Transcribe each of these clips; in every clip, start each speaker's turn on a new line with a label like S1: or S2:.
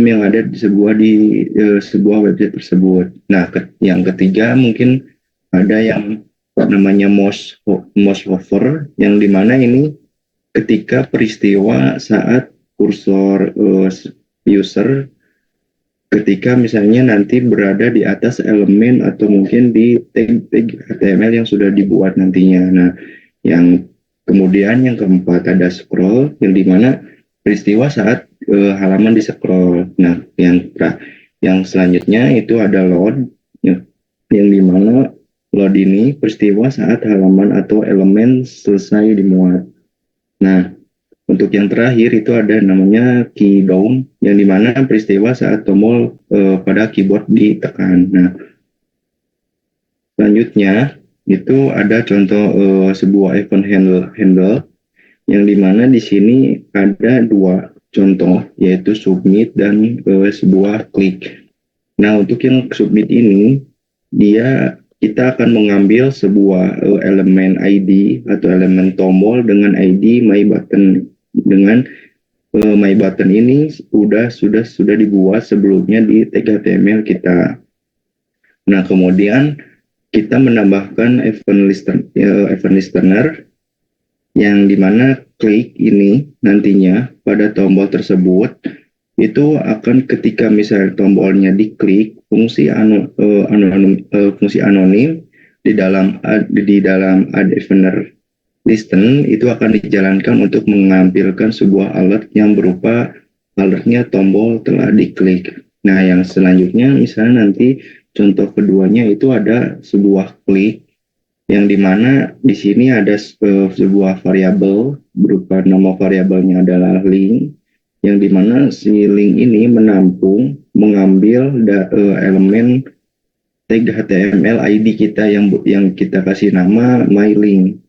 S1: yang ada sebuah website tersebut. Nah, yang ketiga mungkin ada yang namanya mouse hover, yang dimana ini ketika peristiwa saat kursor user ketika misalnya nanti berada di atas elemen atau mungkin di tag HTML yang sudah dibuat nantinya. Nah, yang kemudian yang keempat ada scroll, yang dimana peristiwa saat halaman di scroll. Nah, yang selanjutnya itu ada load, yang dimana load ini peristiwa saat halaman atau elemen selesai dimuat. Nah, untuk yang terakhir itu ada namanya key down, yang dimana peristiwa saat tombol pada keyboard ditekan. Nah, selanjutnya itu ada contoh sebuah event handle yang dimana di sini ada dua contoh, yaitu submit dan sebuah klik. Nah, untuk yang submit ini, kita akan mengambil sebuah elemen ID atau elemen tombol dengan ID my button. Dengan my button ini sudah dibuat sebelumnya di tag HTML kita. Nah, kemudian kita menambahkan event listener, yang dimana klik ini nantinya pada tombol tersebut itu akan ketika misalnya tombolnya diklik, fungsi anonim di dalam add event listen itu akan dijalankan untuk menampilkan sebuah alert yang berupa alertnya tombol telah diklik. Nah, yang selanjutnya misalnya nanti contoh keduanya itu ada sebuah klik, yang dimana di sini ada sebuah variabel berupa nama variabelnya adalah link, yang dimana si link ini mengambil elemen tag HTML ID kita yang kita kasih nama mylink.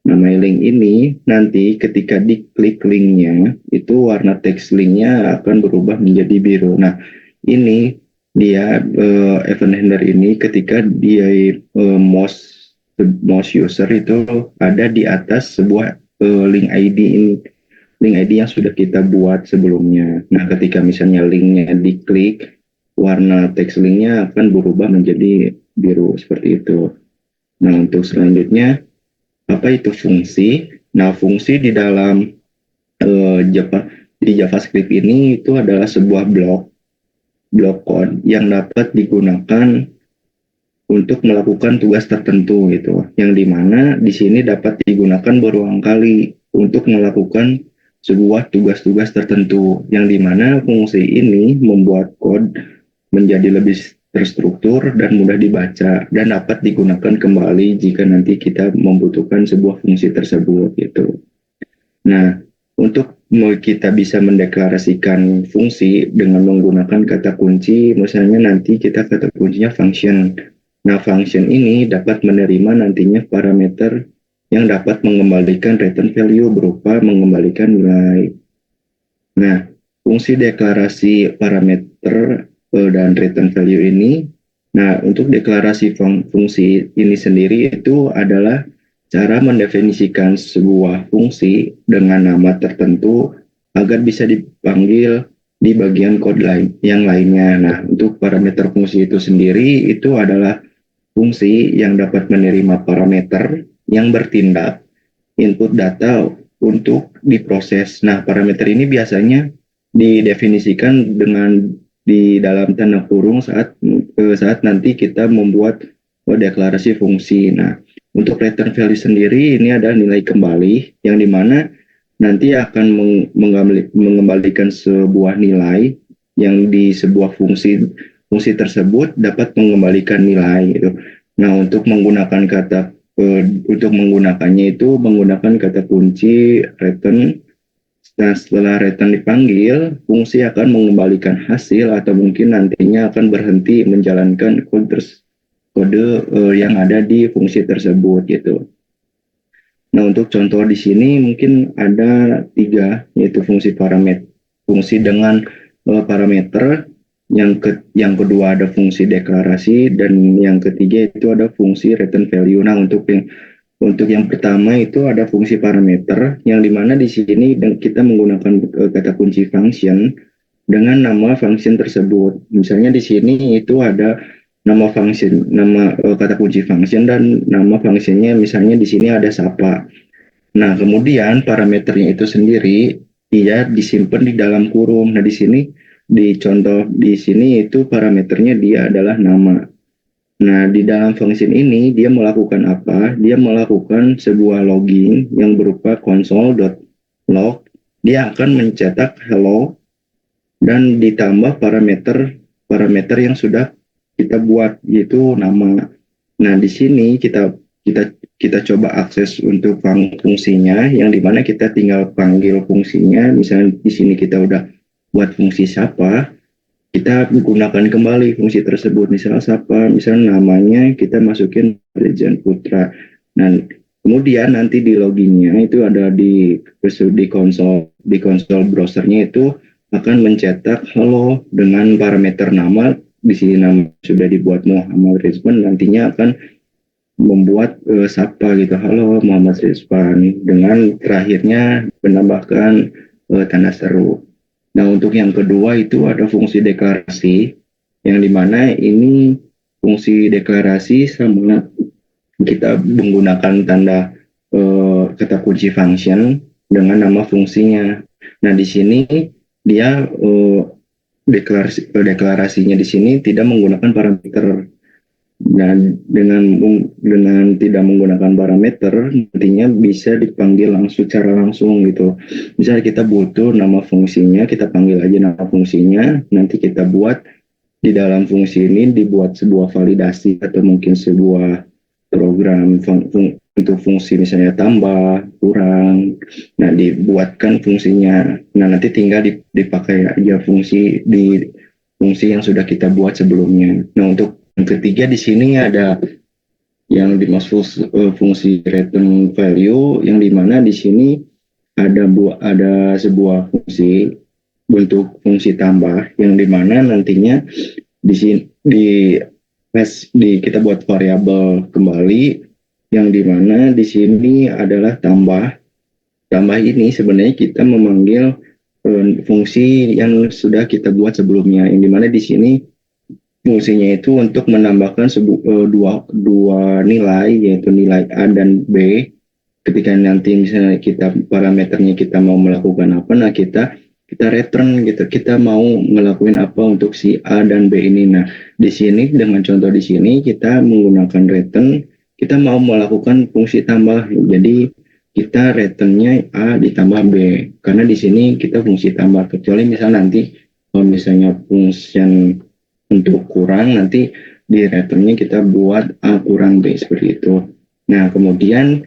S1: Nah, mylink ini nanti ketika diklik linknya itu warna teks linknya akan berubah menjadi biru. Nah, ini dia event handler ini ketika dia mouse user itu ada di atas sebuah link ID yang sudah kita buat sebelumnya. Nah, ketika misalnya linknya diklik, warna teks linknya akan berubah menjadi biru seperti itu. Nah, untuk selanjutnya apa itu fungsi? Nah, fungsi di dalam JavaScript ini itu adalah sebuah blok code yang dapat digunakan untuk melakukan tugas tertentu gitu, yang dimana di sini dapat digunakan berulang kali untuk melakukan sebuah tugas-tugas tertentu, yang dimana fungsi ini membuat code menjadi lebih terstruktur dan mudah dibaca dan dapat digunakan kembali jika nanti kita membutuhkan sebuah fungsi tersebut gitu. Nah, untuk kita bisa mendeklarasikan fungsi dengan menggunakan kata kunci, misalnya nanti kita kata kuncinya function. Nah, function ini dapat menerima nantinya parameter yang dapat mengembalikan return value berupa mengembalikan nilai. Nah, fungsi deklarasi parameter dan return value ini, nah untuk deklarasi fungsi ini sendiri itu adalah cara mendefinisikan sebuah fungsi dengan nama tertentu agar bisa dipanggil di bagian kode yang lainnya. Nah, untuk parameter fungsi itu sendiri itu adalah fungsi yang dapat menerima parameter yang bertindak input data untuk diproses. Nah, parameter ini biasanya didefinisikan di dalam tanda kurung saat nanti kita membuat deklarasi fungsi. Nah, untuk return value sendiri ini adalah nilai kembali, yang dimana nanti akan mengembalikan sebuah nilai yang di sebuah fungsi tersebut dapat mengembalikan nilai gitu. Nah, untuk menggunakannya itu menggunakan kata kunci return. Nah, setelah return dipanggil, fungsi akan mengembalikan hasil atau mungkin nantinya akan berhenti menjalankan kode yang ada di fungsi tersebut gitu. Nah, untuk contoh di sini mungkin ada 3, yaitu fungsi dengan parameter, yang kedua ada fungsi deklarasi, dan yang ketiga itu ada fungsi return value. Nah, untuk yang pertama itu ada fungsi parameter, yang dimana di sini kita menggunakan kata kunci function. dengan nama function tersebut. Misalnya di sini itu ada nama function, nama kata kunci function dan nama functionnya misalnya di sini ada Sapa. Nah, kemudian parameternya itu sendiri dia disimpan di dalam kurung. Nah, di sini di contoh di sini itu parameternya dia adalah nama. Nah, di dalam function ini dia melakukan apa? Dia melakukan sebuah login yang berupa console.log. Dia akan mencetak hello dan ditambah parameter yang sudah kita buat, yaitu nama. Nah, di sini kita kita coba akses untuk fungsinya, yang dimana kita tinggal panggil fungsinya. Misalnya di sini kita udah buat fungsi siapa, kita gunakan kembali fungsi tersebut. Misalnya siapa, misalnya namanya kita masukin Rejan Putra. Nah, kemudian nanti di loginnya itu ada di konsol browsernya itu akan mencetak halo dengan parameter nama. Di sini nama sudah dibuat Muhammad Rizwan, nantinya akan membuat sapa gitu, halo Muhammad Rizwan, dengan terakhirnya menambahkan tanda seru. Nah, untuk yang kedua itu ada fungsi deklarasi, yang dimana ini fungsi deklarasi sama kita menggunakan tanda kata kunci function dengan nama fungsinya. Nah, di sini dia deklarasinya di sini tidak menggunakan parameter. Dan dengan tidak menggunakan parameter, nantinya bisa dipanggil langsung secara langsung gitu. Misalnya kita butuh nama fungsinya, kita panggil aja nama fungsinya, nanti kita buat di dalam fungsi ini dibuat sebuah validasi atau mungkin sebuah program untuk fungsi misalnya tambah, kurang. Nah, dibuatkan fungsinya. Nah, nanti tinggal dipakai aja fungsi yang sudah kita buat sebelumnya. Nah, untuk yang ketiga di sini ada yang dimaksud fungsi return value, yang dimana di sini ada sebuah fungsi bentuk fungsi tambah, yang dimana nantinya di sini kita buat variabel kembali, yang dimana di sini adalah tambah. Tambah ini sebenarnya kita memanggil fungsi yang sudah kita buat sebelumnya, yang dimana di sini fungsinya itu untuk menambahkan dua nilai, yaitu nilai A dan B. Ketika nanti misalnya parameternya kita mau melakukan apa, nah kita return gitu, kita mau ngelakuin apa untuk si A dan B ini. Nah, di sini dengan contoh di sini kita menggunakan return, kita mau melakukan fungsi tambah. Jadi kita returnnya A ditambah B, karena di sini kita fungsi tambah. Kecuali misalnya nanti kalau misalnya function untuk kurang, nanti di returnnya kita buat A kurang B, seperti itu. Nah, kemudian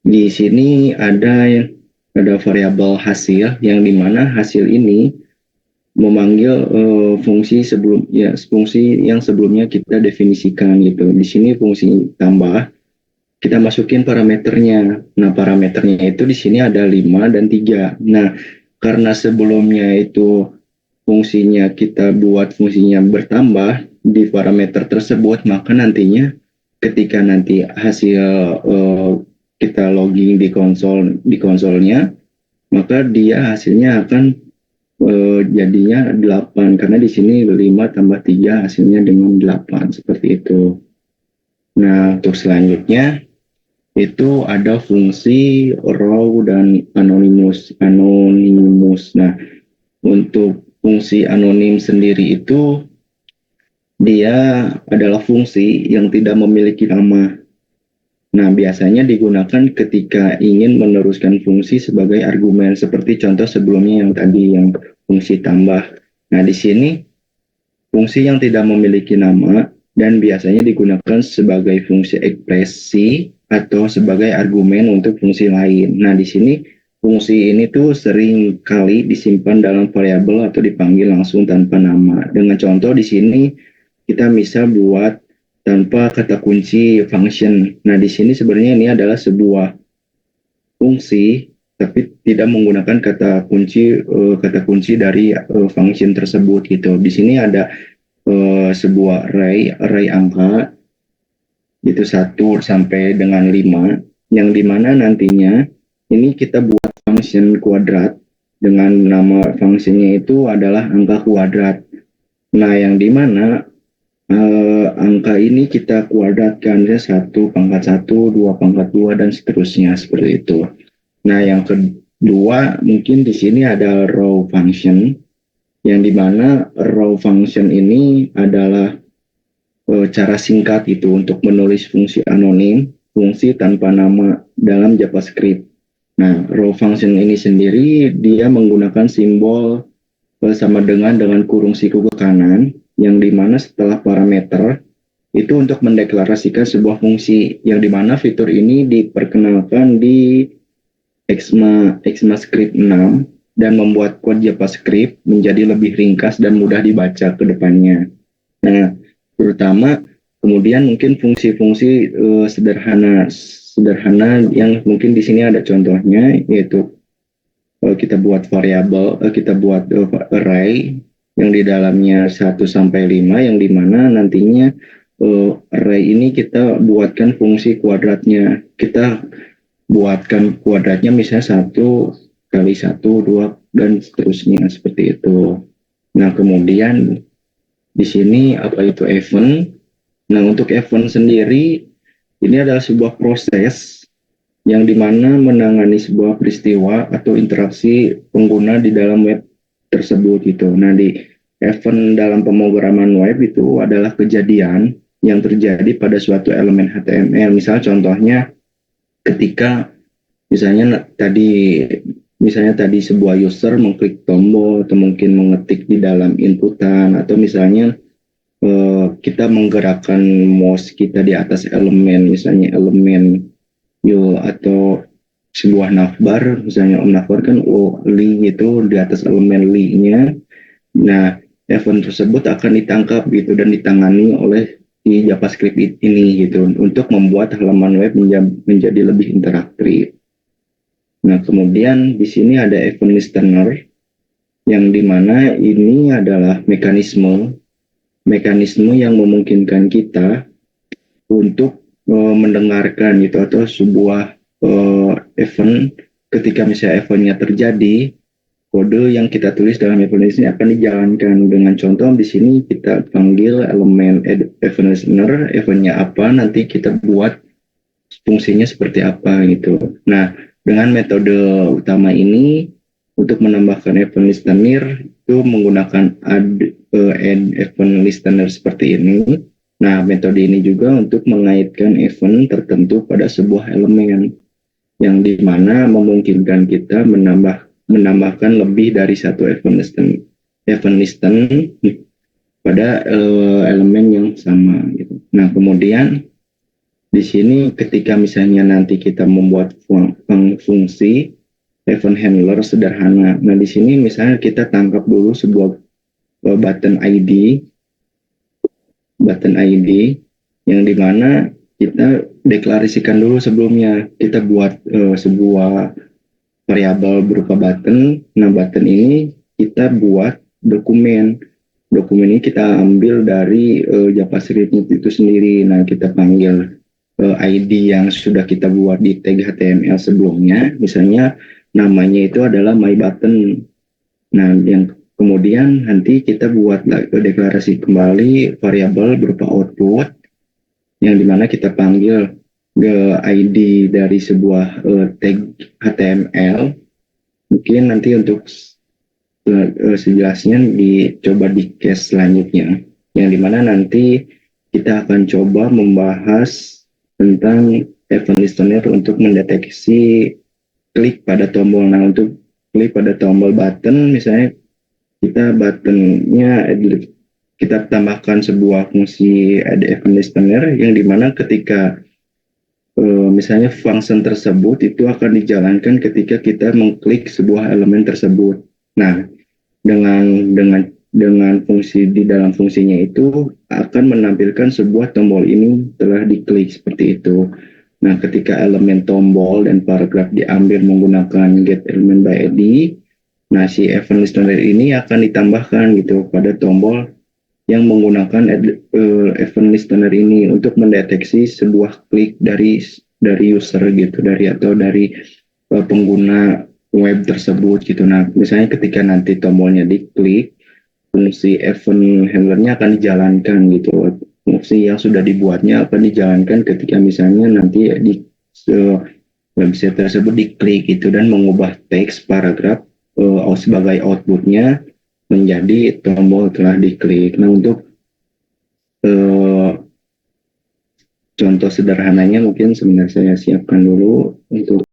S1: di sini ada variabel hasil, yang dimana hasil ini memanggil fungsi yang sebelumnya kita definisikan gitu. Di sini fungsi tambah, kita masukin parameternya. Nah, parameternya itu di sini ada 5 dan 3. Nah, karena sebelumnya itu fungsinya kita buat fungsinya bertambah di parameter tersebut, maka nantinya ketika nanti hasil kita logging di konsolnya, maka dia hasilnya akan jadinya 8, karena di sini 5 tambah 3 hasilnya dengan 8, seperti itu. Nah, untuk selanjutnya itu ada fungsi raw dan anonymous. Nah, untuk fungsi anonim sendiri itu dia adalah fungsi yang tidak memiliki nama. Nah, biasanya digunakan ketika ingin meneruskan fungsi sebagai argumen, seperti contoh sebelumnya yang tadi, yang fungsi tambah. Nah, di sini fungsi yang tidak memiliki nama dan biasanya digunakan sebagai fungsi ekspresi atau sebagai argumen untuk fungsi lain. Nah, di sini fungsi ini tuh sering kali disimpan dalam variabel atau dipanggil langsung tanpa nama. Dengan contoh di sini kita bisa buat tanpa kata kunci function. Nah, di sini sebenarnya ini adalah sebuah fungsi, tapi tidak menggunakan kata kunci dari function tersebut gitu. Di sini ada sebuah array angka, itu 1 sampai dengan 5, yang dimana nantinya ini kita buat function kuadrat. dengan nama fungsinya itu adalah angka kuadrat. Nah, yang dimana angka ini kita kuadratkan ya 1 pangkat 1, 2 pangkat 2 dan seterusnya seperti itu. Nah, yang kedua mungkin di sini ada row function, yang dimana row function ini adalah cara singkat itu untuk menulis fungsi anonim, fungsi tanpa nama dalam JavaScript. Nah, row function ini sendiri dia menggunakan simbol sama dengan kurung siku ke kanan, yang dimana setelah parameter itu untuk mendeklarasikan sebuah fungsi, yang dimana fitur ini diperkenalkan di ECMAScript 6 dan membuat kode JavaScript menjadi lebih ringkas dan mudah dibaca ke depannya. Nah, terutama kemudian mungkin fungsi-fungsi sederhana yang mungkin di sini ada contohnya, yaitu kita buat variabel, kita buat array yang di dalamnya 1 sampai 5, yang dimana nantinya array ini kita buatkan fungsi kuadratnya. Kita buatkan kuadratnya misalnya 1 kali 1, 2 dan seterusnya seperti itu. Nah, kemudian di sini apa itu event? Nah, untuk event sendiri ini adalah sebuah proses yang dimana menangani sebuah peristiwa atau interaksi pengguna di dalam web tersebut gitu. Nah, di event dalam pemrograman web itu adalah kejadian yang terjadi pada suatu elemen HTML. Misal contohnya ketika misalnya tadi sebuah user mengklik tombol atau mungkin mengetik di dalam inputan, atau misalnya kita menggerakkan mouse kita di atas elemen, misalnya elemen atau sebuah navbar, misalnya navbar kan li gitu di atas elemen li-nya. Nah, event tersebut akan ditangkap gitu dan ditangani oleh di JavaScript ini gitu untuk membuat halaman web menjadi lebih interaktif. Nah, kemudian di sini ada event listener, yang dimana ini adalah mekanisme yang memungkinkan kita untuk mendengarkan gitu, atau sebuah event. Ketika misalnya eventnya terjadi, kode yang kita tulis dalam event ini akan dijalankan dengan contoh di sini kita panggil elemen event listener, eventnya apa, nanti kita buat fungsinya seperti apa gitu. Nah, dengan metode utama ini untuk menambahkan event listener itu menggunakan add event listener seperti ini. Nah, metode ini juga untuk mengaitkan event tertentu pada sebuah elemen, yang dimana memungkinkan kita menambahkan lebih dari satu event listen pada elemen yang sama gitu. Nah, kemudian di sini ketika misalnya nanti kita membuat fungsi event handler sederhana. Nah, di sini misalnya kita tangkap dulu sebuah button ID yang dimana kita deklarasikan dulu sebelumnya. Kita buat sebuah variabel berupa button. Nah, button ini kita buat dokumen. Dokumen ini kita ambil dari JavaScript itu sendiri. Nah, kita panggil ID yang sudah kita buat di tag HTML sebelumnya. Misalnya namanya itu adalah my button. Nah, yang kemudian nanti kita buat deklarasi kembali variabel berupa output, yang dimana kita panggil ID dari sebuah tag HTML. Mungkin nanti untuk sejelasnya dicoba di case selanjutnya, yang dimana nanti kita akan coba membahas tentang event listener untuk mendeteksi klik pada tombol. Nah, untuk klik pada tombol button, misalnya kita tambahkan sebuah fungsi add event listener, yang dimana ketika misalnya function tersebut itu akan dijalankan ketika kita mengklik sebuah elemen tersebut. Nah, dengan fungsi di dalam fungsinya itu akan menampilkan sebuah tombol ini telah diklik seperti itu. Nah, ketika elemen tombol dan paragraf diambil menggunakan get element by ID, nah si event listener ini akan ditambahkan gitu pada tombol yang menggunakan event listener ini untuk mendeteksi sebuah klik dari user gitu, dari pengguna web tersebut gitu. Nah, misalnya ketika nanti tombolnya diklik, fungsi event handlernya akan dijalankan gitu. Fungsi yang sudah dibuatnya akan dijalankan ketika misalnya nanti di website tersebut diklik gitu dan mengubah teks paragraf sebagai outputnya menjadi tombol telah diklik. Nah, untuk eh, contoh sederhananya mungkin sebenarnya saya siapkan dulu untuk